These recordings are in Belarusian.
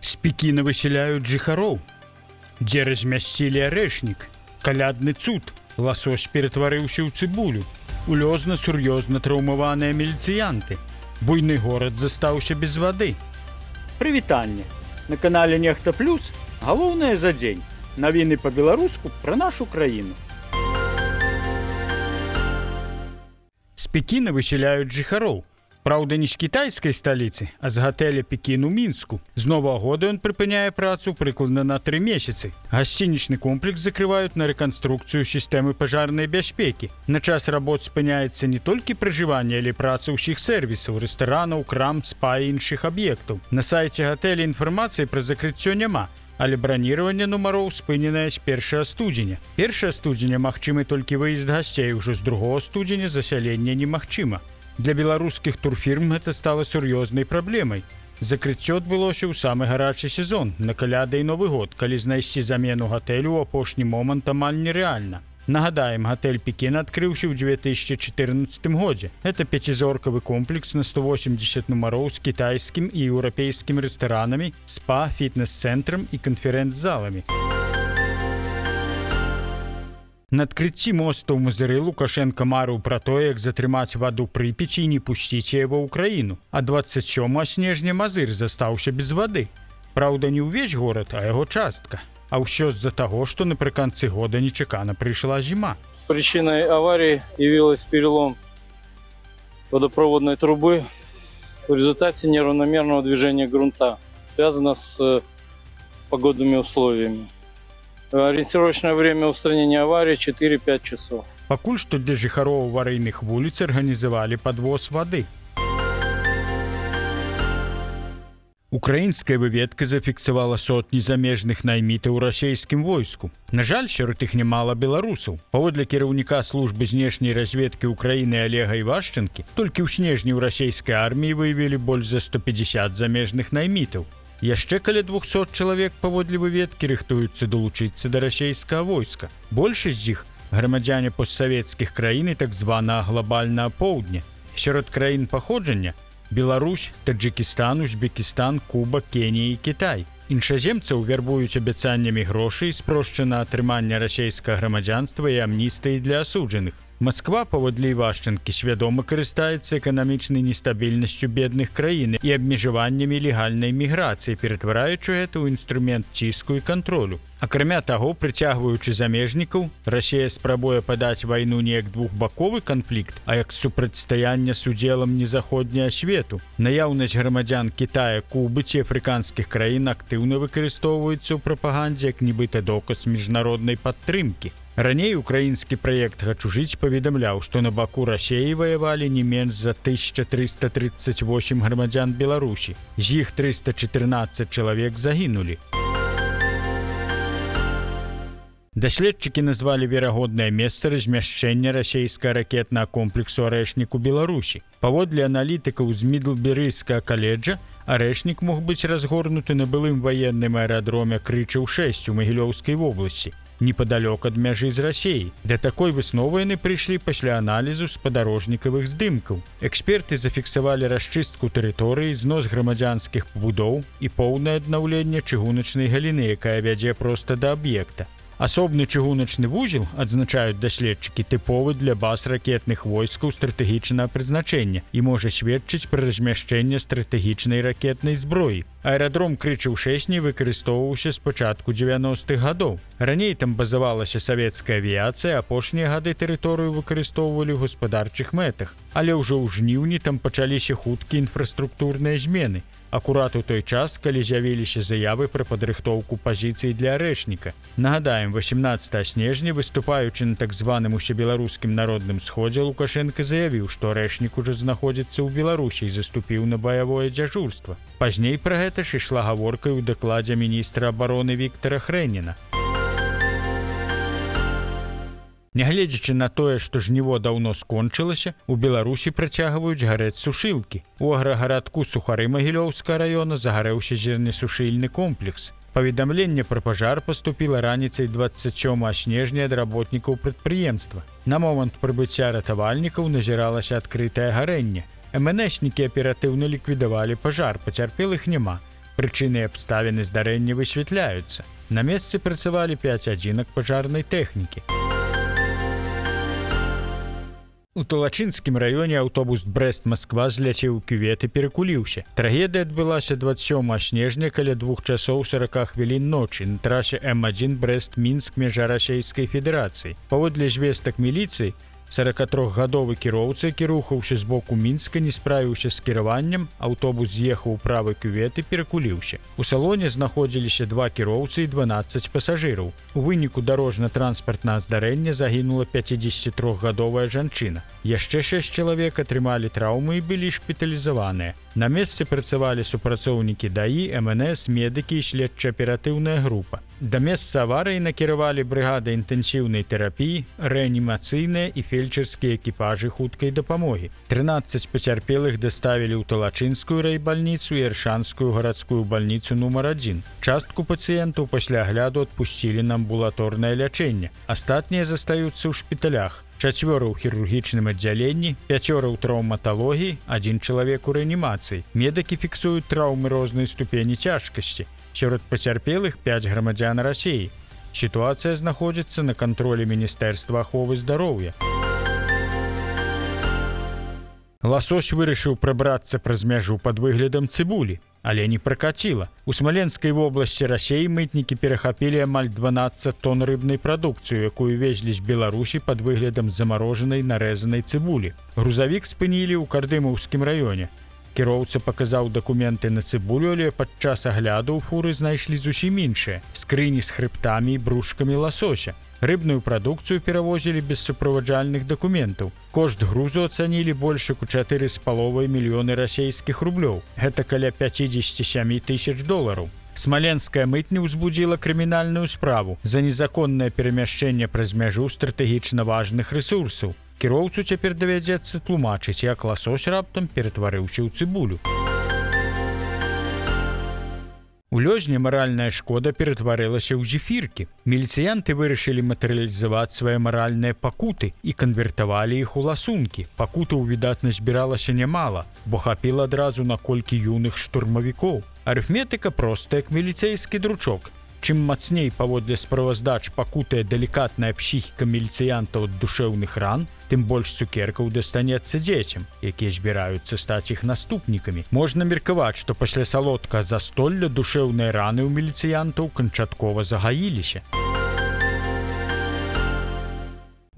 З Пекіна высяляюць жыхароў. Дзе размясцілі арэшнік. Калядны цуд. Ласось ператварыўся ў цыбулю. Улёзна-сур'ёзна траўмаваныя міліцыянты. Буйны горад застаўся без вады. Прывітанне. На канале Нехта Плюс галоўнае за дзень. Навіны па-беларуску пра нашу краіну. З Пекіна высяляюць жыхароў. Праўда, не з кітайскай сталіцы, а з гатэля Пекін у Мінску. З новага года ён прыпыняе працу прыкладна на 3 месяцы. Гасцінічны комплекс закрываюць на рэканструкцыю сістэмы пажарнай бяспекі. На час работ спыняецца не толькі пражыванне, але і праца ўсіх сэрвісаў, рэстаранаў, крам, спа і іншых аб'ектаў. На сайце гатэля інфармацыі пра закрыццё няма, але браніраванне нумароў спыненае з 1 студзеня. 1 студзеня магчымы толькі выезд гасцей, ужо з 2 студзеня засяленне немагчыма. Для беларускіх турфірм гэта стала сур'ёзнай праблемай. Закрыццё адбылося ў самы гарачы сезон, на каляды і Новы год, калі знайсці замену гатэлю ў апошні момант амаль нерэальна. Нагадаем, гатэль Пекін адкрыўся ў 2014 годзе. Гэта 5-зоркавы комплекс на 180 нумароў з кітайскім і еўрапейскім рэстаранамі, спа, фітнес-цэнтрам і канферэнц-заламі. На адкрыцці моста ў Мазыры Лукашенка марыў пра тое, як затрымаць ваду Прыпяці і не пусціць яго ў краіну. А 27 снежня Мазыр застаўся без вады. Праўда, не ўвесь горад, а яго частка. А ўсё з-за таго, што напрыканцы года нечакана прыйшла зіма. Причиной аварии явилась перелом водопроводной трубы в результате неравномерного движения грунта, связано с погодными условиями. Ориентировочное время устранения аварии 4-5 часов. Пакуль што для жыхароў аварыйных вуліц арганізавалі падвоз вады. Украінская выведка зафіксавала сотні замежных наймітаў у расейскім войску. На жаль, сярод іх нямала беларусаў. Паводле кіраўніка службы знешняй разведкі Украіны Олега Івашчанкі, толькі ў снежні ў расейскай арміі выявілі больш за 150 замежных наймітаў. Яшчэ каля 200 чалавек паводле выведкі рыхтуюцца далучыцца да расейскага войска. Большасць з іх грамадзяне постсавецкіх краін і так званага глобальнага поўдня. Сярод краін паходжання Беларусь, Таджикістан, Узбекістан, Куба, Кенія і Кітай. Іншаземцаў вярбуюць абяцаннямі грошай, спрошчана атрымання расейскага грамадзянства і амністыі для асуджаных. Масква, паводле Івашчанкі, свядома карыстаецца эканамічнай нестабільнасцю бедных краін і абмежаваннямі легальнай міграцыі, ператвараючы гэта ў інструмент ціску і кантролю. Акрамя таго, прыцягваючы замежнікаў, Расія спрабуе падаць вайну не як двухбаковы канфлікт, а як супрацьстаянне з удзелам незаходняга свету. Наяўнасць грамадзян Кітая, Кубы ці афрыканскіх краін актыўна выкарыстоўваецца ў прапагандзе як нібыта доказ міжнароднай падтрымкі. Раней украінскі праект «Хачу жыць» паведамляў, што на баку Расеі ваявалі не менш за 1338 грамадзян Беларусі. З іх 314 чалавек загінулі. Даследчыкі назвалі верагоднае месца размяшчэння расейскага ракетнага комплексу «Арэшнік» у Беларусі. Паводле аналітыкаў з Мідлберыйскага каледжа, «Арэшнік» мог быць разгорнуты на былым ваенным аэрадроме Крычаў-6 у Магілёўскай вобласці, непадалёк ад мяжы з Расеяй. Да такой высновы яны прыйшлі пасля аналізу спадарожнікавых здымкаў. Эксперты зафіксавалі расчыстку тэрыторыі, знос грамадзянскіх пабудоў і поўнае аднаўленне чыгуначнай галіны, якая вядзе проста да аб'екта. Асобны чыгуначны вузел, адзначаюць даследчыкі, тыповы для баз ракетных войскаў стратэгічнага прызначэння і можа сведчыць пра размяшчэнне стратэгічнай ракетнай зброі. Аэрадром Крычаў-6 не выкарыстоўваўся з пачатку 90-х гадоў. Раней там базавалася савецкая авіяцыя, апошнія гады тэрыторыю выкарыстоўвалі ў гаспадарчых мэтах. Але ўжо ў жніўні там пачаліся хуткія інфраструктурныя змены. Акурат у той час, калі з'явіліся заявы пра падрыхтоўку пазіцый для Арэшніка. Нагадаем, 18 снежня, выступаючы на так званым усебеларускім народным сходзе, Лукашенка заявіў, што Арэшнік ужо знаходзіцца ў Беларусі і заступіў на баявое дзяжурства. Пазней пра гэта ж ішла гаворка ў дакладзе міністра абароны Віктара Хрэніна. Нягледзячы на тое, што жніво даўно скончылася, у Беларусі працягваюць гарэць сушылкі. У аграгарадку Сухары Магілёўскага раёна загарэўся зернесушыльны комплекс. Паведамленне пра пажар паступіла раніцай 27 снежня ад работнікаў прадпрыемства. На момант прыбыцця ратавальнікаў назіралася адкрытае гарэнне. МНСнікі аператыўна ліквідавалі пажар, пацярпелых няма. Прычыны і абставіны здарэння высвятляюцца. На месцы працавалі 5 адзінак пажарнай тэхнікі. У Талачынскім раёне аўтобус Брэст-Масква зляцеў у кювет і перакуліўся. Трагедыя адбылася 27 снежня каля 2 часоў 40 хвілін ночы на трасе М1 Брэст-Мінск межа Расейскай Федэрацыі. Паводле звестак міліцыі, 43-гадовы кіроўца, які рухаўся з боку Мінска, не справіўся з кіраваннем, аўтобус з'ехаў у правы кювет і перакуліўся. У салоне знаходзіліся 2 кіроўцы і 12 пасажыраў. У выніку дарожна-транспартнага здарэння загінула 53-гадовая жанчына. Яшчэ 6 чалавек атрымалі траўмы і былі шпіталізаваныя. На месцы працавалі супрацоўнікі ДАІ, МНС, медыкі і следча-аператыўная група. Да месца аварыі накіравалі брыгады інтэнсіўнай тэрапіі, рэанімацыйныя і фельчарскія экіпажы хуткай дапамогі. 13 пацярпелых даставілі ў Талачынскую райбальніцу і Іршанскую гарадскую бальніцу нумар 1. Частку пацыентаў пасля агляду адпусцілі на амбулаторнае лячэнне. Астатнія застаюцца ў шпіталях. 4 ў хірургічным аддзяленні, 5 ў траўматалогіі, 1 чалавек у рэанімацыі. Медыкі фіксуюць траўмы рознай ступені цяжкасці. Сярод пацярпелых 5 грамадзян Расіі. Сітуацыя знаходзіцца на кантролі Міністэрства аховы здароўя. Ласось вырашыў прабрацца праз мяжу пад выглядам цыбулі, але не пракаціла. У Смаленскай вобласці Расіі мытнікі перахапілі амаль 12 тонн рыбнай прадукцыю, якую везлі з Беларусі пад выглядам замарожанай нарэзанай цыбулі. Грузавік спынілі ў Кардымаўскім раёне. Кіроўца паказаў дакументы на цыбулю, але падчас агляду ў фуры знайшлі зусім іншыя – скрыні з хрыбтамі і брушкамі ласося. Рыбную прадукцыю перавозілі без суправаджальных дакументаў. Кошт грузу ацанілі больш як у 4,5 мільёны расейскіх рублёў. Гэта каля 57 тысяч долараў. Смаленская мытня ўзбудзіла крымінальную справу за незаконнае перамяшчэнне праз мяжу стратэгічна важных рэсурсаў. Кіроўцу цяпер давядзецца тлумачыць, як ласось раптам ператварыўся ў цыбулю. У Лёзні маральная шкода ператварылася ў зефіркі. Міліцыянты вырашылі матэрыялізаваць свае маральныя пакуты і канвертавалі іх у ласункі. Пакутаў, відатна, збіралася нямала, бо хапіла адразу на колькі юных штурмавікоў. Арыфметыка проста як міліцэйскі дручок. Чым мацней паводле справаздач пакутае далікатная псіхіка міліцыянтаў ад душэўных ран, тым больш цукеркаў дастанецца дзецям, якія збіраюцца стаць іх наступнікамі. Можна меркаваць, што пасля салодкага застолля душэўныя раны ў міліцыянтаў канчаткова загаіліся.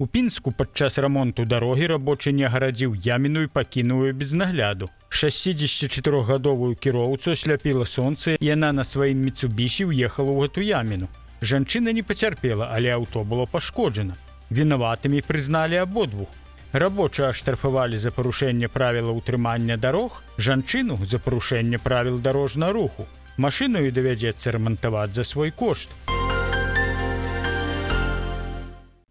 У Пінску падчас рамонту дарогі рабочы не агарадзіў яміну і пакінуў яе без нагляду. 64-гадовую кіроўцу асляпіла сонца, і яна на сваім Міцубісі ўехала ў гэту яміну. Жанчына не пацярпела, але аўто было пашкоджана. Вінаватымі прызналі абодвух. Рабочыя аштрафавалі за парушэнне правіла ўтрымання дарог, жанчыну за парушэнне правіл дарожнага руху. Машыну і давядзецца рамантаваць за свой кошт.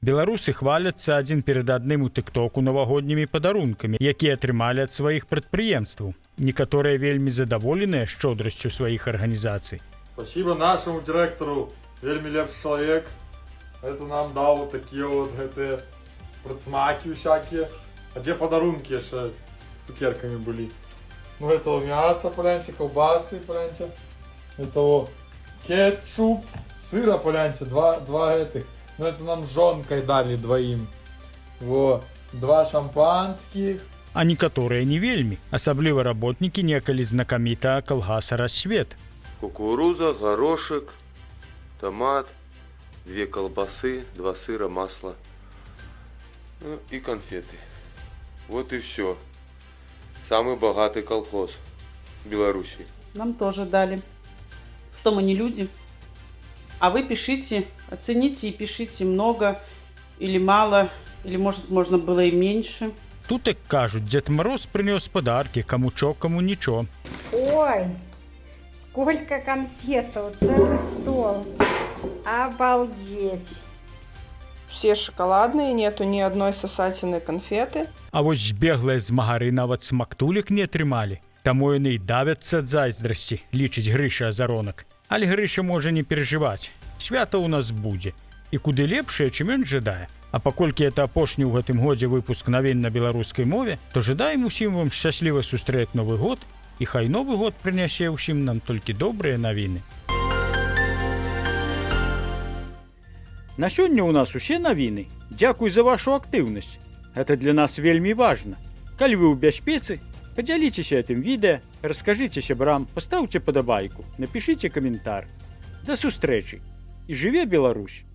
Беларусы хваляцца адзін перад адным у тыктоку навагоднімі падарункамі, якія атрымалі ад сваіх прадпрыемстваў. Некаторыя вельмі задаволеныя шчодрасцю сваіх арганізацый. Спасибо нашему директору, вельмі лепшы чалавек. Это нам дал вот такие вот гэтые працмаки всякие. А где подарунки еще с цукерками были? Ну это мясо, поляньте, колбасы, поляньте. Это кетчуп, сыра, поляньте, два этих. Ну это нам с жонкой дали двоим. Вот, 2 шампанских. А некаторыя не вельмі, асабліва работнікі некалі знакамітага калгаса «Рассвет». Кукуруза, горошек, томат, 2 колбасы, 2 сыра, масло, ну и конфеты. Вот и все. Самый богатый колхоз в Беларуси. Нам тоже дали. Что мы не люди? А вы пишите, оцените и пишите много или мало, или может можно было и меньше. Тут, як кажуть, Дед Мороз принес подарки, кому чо, кому ничего. Ой, сколько конфетов, целый стол. Обалдеть. Все шоколадные, нету ни одной сосательной конфеты. А вось збеглыя змагары нават смактулек не атрымалі. Таму яны і давяцца ад зайздрасці, лічыць Грыша Азаронак. Але Грыша можа не перажываць. Свята ў нас будзе. І куды лепшае, чым ён жадае. А паколькі это апошні ў гэтым годзе выпуск навін на беларускай мове, то жадаем усім вам шчасліва сустрэць Новы год І хай новы год прынясе ўсім нам толькі добрыя навіны. На сёння ў нас усе навіны. Дзякуй за вашу актыўнасць. Гэта для нас вельмі важна. Калі вы ў бяспецы, падзяліцеся гэтым відэа, раскажыце сябрам, пастаўце падабайку, напішыце каментар. Да сустрэчы. І жыве Беларусь!